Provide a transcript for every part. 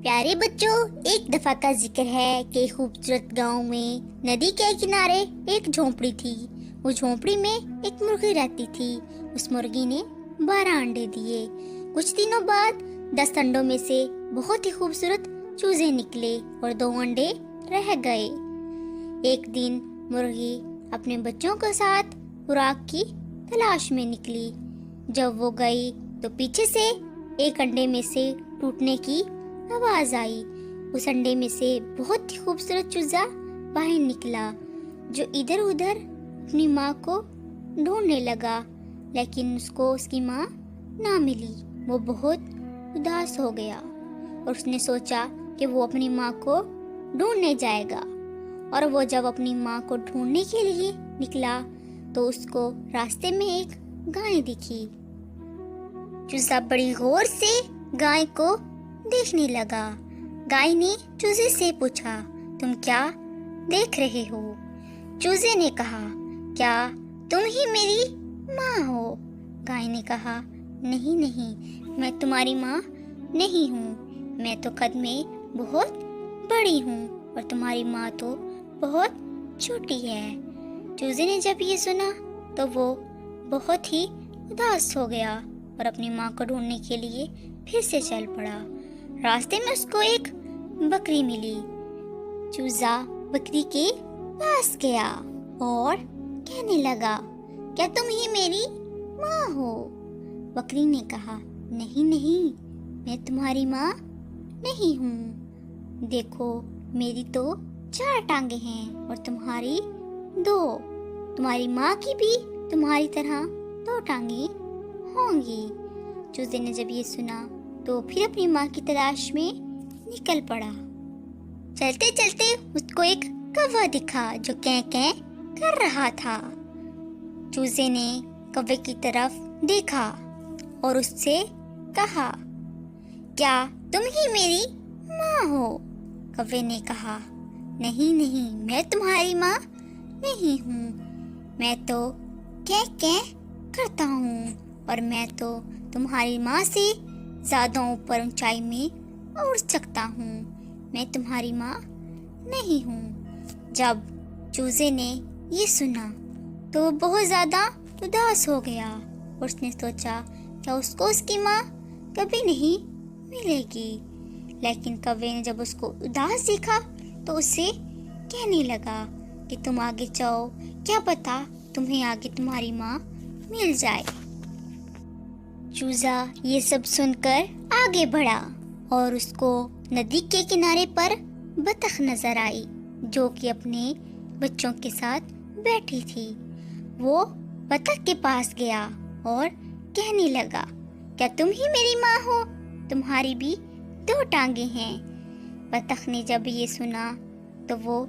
پیارے بچوں، ایک دفعہ کا ذکر ہے کہ خوبصورت گاؤں میں ندی کے کنارے ایک جھونپڑی تھی۔ وہ جھونپڑی میں ایک مرغی رہتی تھی۔ اس مرغی نے 12 انڈے دیے۔ کچھ دنوں بعد 10 انڈوں میں سے بہت ہی خوبصورت چوزے نکلے اور 2 انڈے رہ گئے۔ ایک دن مرغی اپنے بچوں کے ساتھ خوراک کی تلاش میں نکلی۔ جب وہ گئی تو پیچھے سے ایک انڈے میں سے ٹوٹنے کی آواز آئی۔ اس انڈے میں سے بہت ہی خوبصورت چوزا باہر نکلا، جو ادھر ادھر اپنی ماں کو ڈھونڈنے لگا، لیکن اس کو اس کی ماں نہ ملی۔ وہ بہت اداس ہو گیا اور اس نے سوچا کہ وہ اپنی ماں کو ڈھونڈنے جائے گا۔ اور وہ جب اپنی ماں کو ڈھونڈنے کے لیے نکلا تو اس کو راستے میں ایک گائے دکھی۔ چوزا بڑی غور سے گائے کو دیکھنے لگا۔ گائے نے چوزے سے پوچھا، تم کیا دیکھ رہے ہو؟ چوزے نے کہا، کیا تم ہی میری ماں ہو؟ گائے نے کہا، نہیں نہیں، میں تمہاری ماں نہیں ہوں، میں تو قد میں بہت بڑی ہوں اور تمہاری ماں تو بہت چھوٹی ہے۔ چوزے نے جب یہ سنا تو وہ بہت ہی اداس ہو گیا اور اپنی ماں کو ڈھونڈنے کے لیے پھر سے چل پڑا۔ راستے میں اس کو ایک بکری ملی۔ چوزا بکری کے پاس گیا اور کہنے لگا، کیا تم ہی میری ماں ہو؟ بکری نے کہا، نہیں نہیں، میں تمہاری ماں نہیں ہوں، دیکھو میری تو 4 ٹانگیں ہیں اور تمہاری 2، تمہاری ماں کی بھی تمہاری طرح 2 ٹانگیں ہوں گی۔ چوزے نے جب یہ سنا تو پھر اپنی ماں کی تلاش میں نکل پڑا۔ چلتے چلتے اس کو ایک کوا دکھا جو کیں کیں کر رہا تھا۔ چوزے نے کوے کی طرف دیکھا اور اس سے کہا، کیا تم ہی میری ماں ہو؟ کوے نے کہا، نہیں نہیں، میں تمہاری ماں نہیں ہوں، میں تو کیں کیں کرتا ہوں اور میں تو تمہاری ماں سے زیادہ اوپر اونچائی میں اڑ سکتا ہوں، میں تمہاری ماں نہیں ہوں۔ جب چوزے نے یہ سنا تو وہ بہت زیادہ اداس ہو گیا اور اس نے سوچا کہ اس کو اس کی ماں کبھی نہیں ملے گی۔ لیکن کوے نے جب اس کو اداس دیکھا تو اس سے کہنے لگا کہ تم آگے جاؤ، کیا پتا تمہیں آگے تمہاری ماں مل جائے۔ چوزا یہ سب سن کر آگے بڑھا اور اس کو ندی کے کنارے پر بطخ نظر آئی، جو کہ اپنے بچوں کے ساتھ بیٹھی تھی۔ وہ بطخ کے پاس گیا اور کہنے لگا، کیا تم ہی میری ماں ہو؟ تمہاری بھی 2 ٹانگیں ہیں۔ بطخ نے جب یہ سنا تو وہ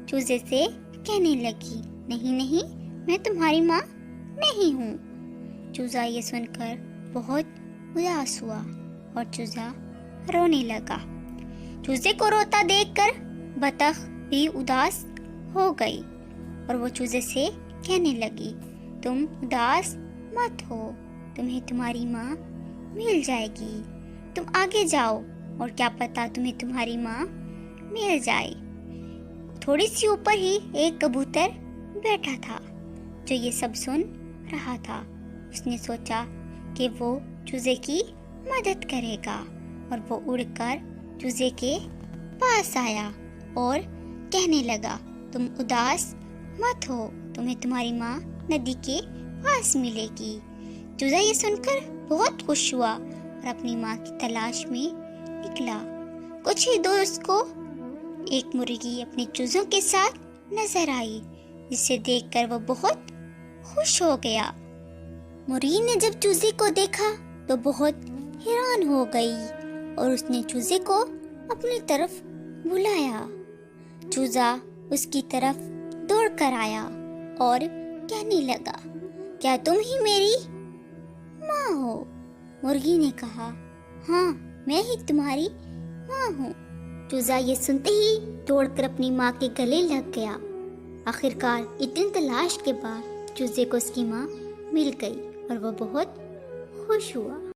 چوزے سے کہنے لگی، نہیں نہیں، میں تمہاری ماں نہیں ہوں۔ چوزا یہ سن کر بہت اداس ہوا اور چوزا رونے لگا۔ چوزے کو روتا دیکھ کر بطخ بھی اداس ہو گئی اور وہ چوزے سے کہنے لگی، تم اداس مت ہو، تمہیں تمہاری ماں مل جائے گی، تم آگے جاؤ اور کیا پتا تمہیں تمہاری ماں مل جائے۔ تھوڑی سی اوپر ہی ایک کبوتر بیٹھا تھا جو یہ سب سن رہا تھا۔ اس نے سوچا کہ وہ چوزے کی مدد کرے گا اور وہ اڑ کر چوزے کے پاس آیا اور کہنے لگا، تم اداس مت ہو، تمہیں تمہاری ماں ندی کے پاس ملے گی۔ چوزا یہ سن کر بہت خوش ہوا اور اپنی ماں کی تلاش میں نکلا۔ کچھ ہی دور اس کو ایک مرغی اپنے چوزوں کے ساتھ نظر آئی، جسے دیکھ کر وہ بہت خوش ہو گیا۔ مرغی نے جب چوزے کو دیکھا تو بہت حیران ہو گئی اور اس نے چوزے کو اپنی طرف بلایا۔ چوزا اس کی طرف دوڑ کر آیا اور کہنے لگا، کیا تم ہی میری ماں ہو؟ مرغی نے کہا، ہاں، میں ہی تمہاری ماں ہوں۔ چوزا یہ سنتے ہی دوڑ کر اپنی ماں کے گلے لگ گیا۔ آخرکار اتنی تلاش کے بعد چوزے کو اس کی ماں مل گئی اور وہ بہت خوش ہوا۔